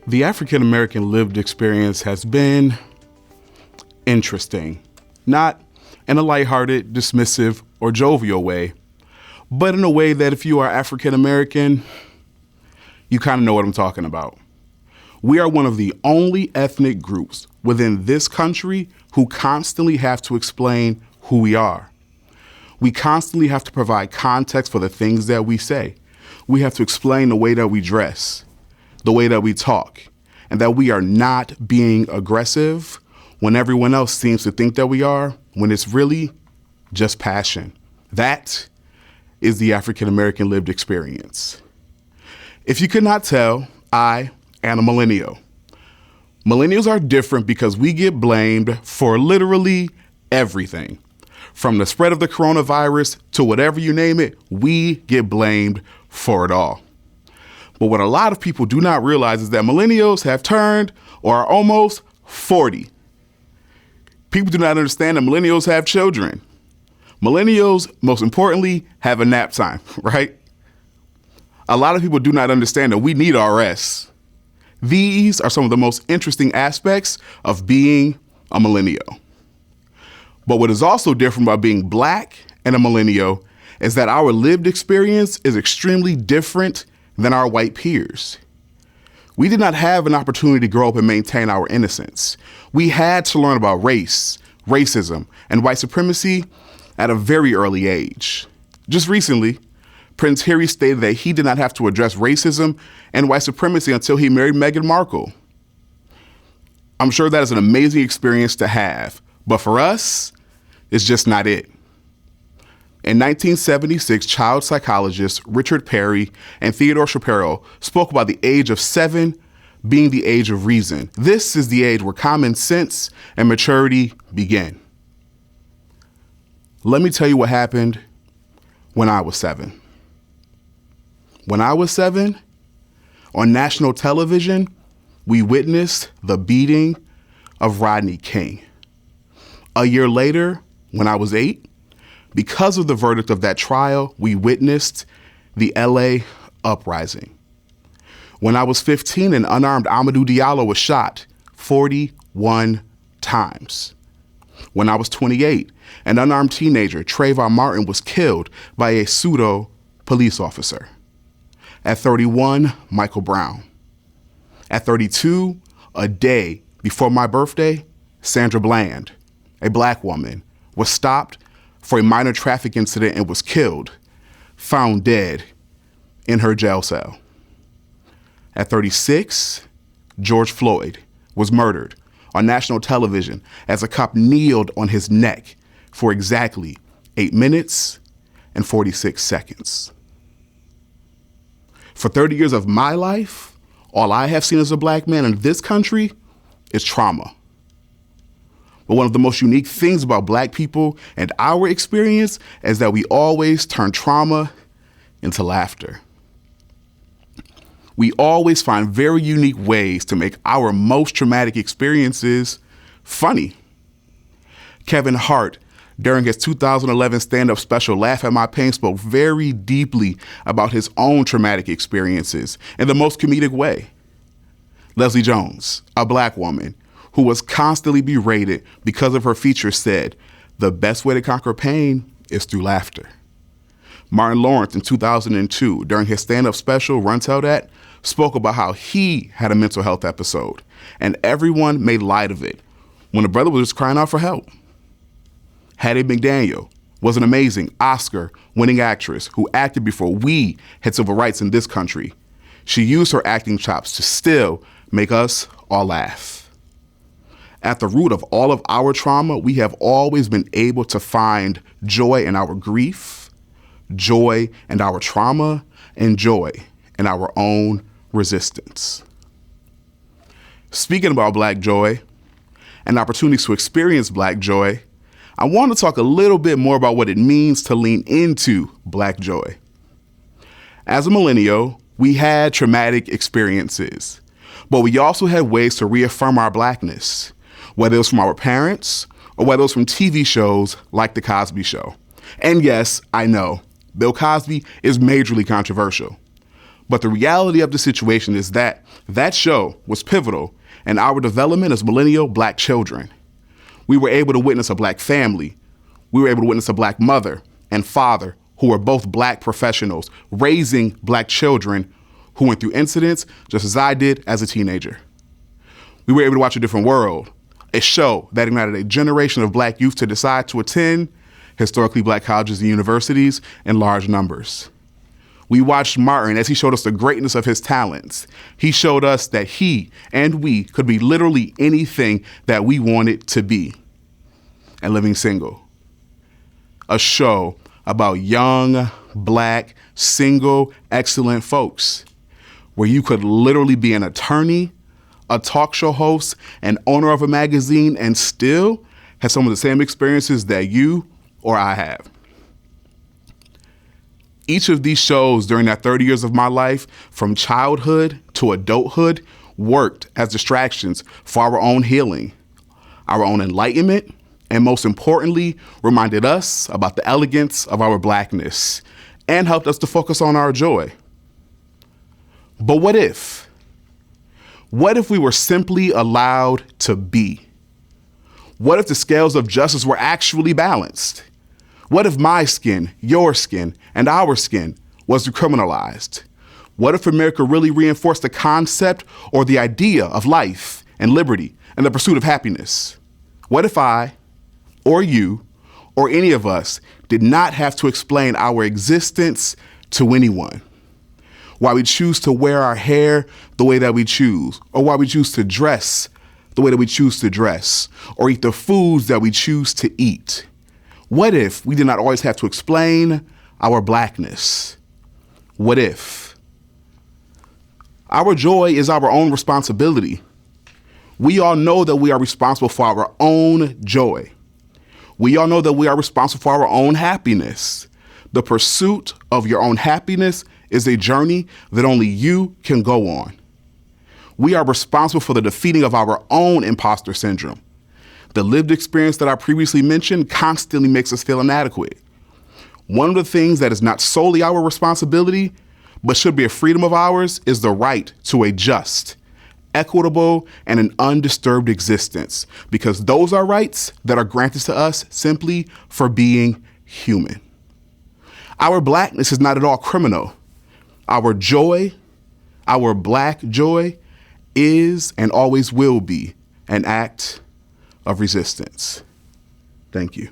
The African-American lived experience has been interesting, not in a lighthearted, dismissive, or jovial way, but in a way that if you are African-American, you kind of know what I'm talking about. We are one of the only ethnic groups within this country who constantly have to explain who we are. We constantly have to provide context for the things that we say. We have to explain the way that we dress, the way that we talk, and that we are not being aggressive when everyone else seems to think that we are, when it's really just passion. That is the African-American lived experience. If you could not tell, I am a millennial. Millennials are different because we get blamed for literally everything. From the spread of the coronavirus to whatever you name it, we get blamed for it all. But what a lot of people do not realize is that millennials have turned or are almost 40. People do not understand that millennials have children. Millennials, most importantly, have a nap time, right? A lot of people do not understand that we need our rest. These are some of the most interesting aspects of being a millennial. But what is also different about being Black and a millennial is that our lived experience is extremely different than our white peers. We did not have an opportunity to grow up and maintain our innocence. We had to learn about race, racism, and white supremacy at a very early age. Just recently, Prince Harry stated that he did not have to address racism and white supremacy until he married Meghan Markle. I'm sure that is an amazing experience to have, but for us, it's just not it. In 1976, child psychologists Richard Perry and Theodore Shapiro spoke about the age of 7 being the age of reason. This is the age where common sense and maturity begin. Let me tell you what happened when I was 7. When I was 7, on national television, we witnessed the beating of Rodney King. A year later, when I was 8, because of the verdict of that trial, we witnessed the LA uprising. When I was 15, an unarmed Amadou Diallo was shot 41 times. When I was 28, an unarmed teenager, Trayvon Martin, was killed by a pseudo police officer. At 31, Michael Brown. At 32, a day before my birthday, Sandra Bland, a Black woman, was stopped for a minor traffic incident and was killed, found dead in her jail cell. At 36, George Floyd was murdered on national television as a cop kneeled on his neck for exactly 8 minutes and 46 seconds. For 30 years of my life, all I have seen as a Black man in this country is trauma. But one of the most unique things about Black people and our experience is that we always turn trauma into laughter. We always find very unique ways to make our most traumatic experiences funny. Kevin Hart, during his 2011 stand-up special, Laugh at My Pain, spoke very deeply about his own traumatic experiences in the most comedic way. Leslie Jones, a Black woman who was constantly berated because of her features, said, "The best way to conquer pain is through laughter." Martin Lawrence in 2002, during his stand-up special, Run Tell That, spoke about how he had a mental health episode, and everyone made light of it when a brother was just crying out for help. Hattie McDaniel was an amazing Oscar-winning actress who acted before we had civil rights in this country. She used her acting chops to still make us all laugh. At the root of all of our trauma, we have always been able to find joy in our grief, joy in our trauma, and joy in our own resistance. Speaking about Black joy and opportunities to experience Black joy, I want to talk a little bit more about what it means to lean into Black joy. As a millennial, we had traumatic experiences, but we also had ways to reaffirm our Blackness, whether it was from our parents or whether it was from TV shows like The Cosby Show. And yes, I know, Bill Cosby is majorly controversial, But the reality of the situation is that that show was pivotal in our development as millennial Black children. We were able to witness a Black family. We were able to witness a Black mother and father who were both Black professionals raising Black children who went through incidents just as I did as a teenager. We were able to watch a different world, a show that ignited a generation of Black youth to decide to attend historically Black colleges and universities in large numbers. We watched Martin as he showed us the greatness of his talents. He showed us that he and we could be literally anything that we wanted to be. And Living Single, a show about young, Black, single, excellent folks, where you could literally be an attorney, a talk show host, and owner of a magazine, and still have some of the same experiences that you or I have. Each of these shows during that 30 years of my life, from childhood to adulthood, worked as distractions for our own healing, our own enlightenment, and most importantly, reminded us about the elegance of our Blackness and helped us to focus on our joy. But what if? What if we were simply allowed to be? What if the scales of justice were actually balanced? What if my skin, your skin, and our skin was decriminalized? What if America really reinforced the concept or the idea of life and liberty and the pursuit of happiness? What if I, or you, or any of us did not have to explain our existence to anyone? Why we choose to wear our hair the way that we choose, or why we choose to dress the way that we choose to dress, or eat the foods that we choose to eat? What if we did not always have to explain our Blackness? What if? Our joy is our own responsibility. We all know that we are responsible for our own joy. We all know that we are responsible for our own happiness. The pursuit of your own happiness is a journey that only you can go on. We are responsible for the defeating of our own imposter syndrome. The lived experience that I previously mentioned constantly makes us feel inadequate. One of the things that is not solely our responsibility, but should be a freedom of ours, is the right to a just, equitable, and an undisturbed existence, because those are rights that are granted to us simply for being human. Our Blackness is not at all criminal. Our joy, our Black joy, is and always will be an act of resistance. Thank you.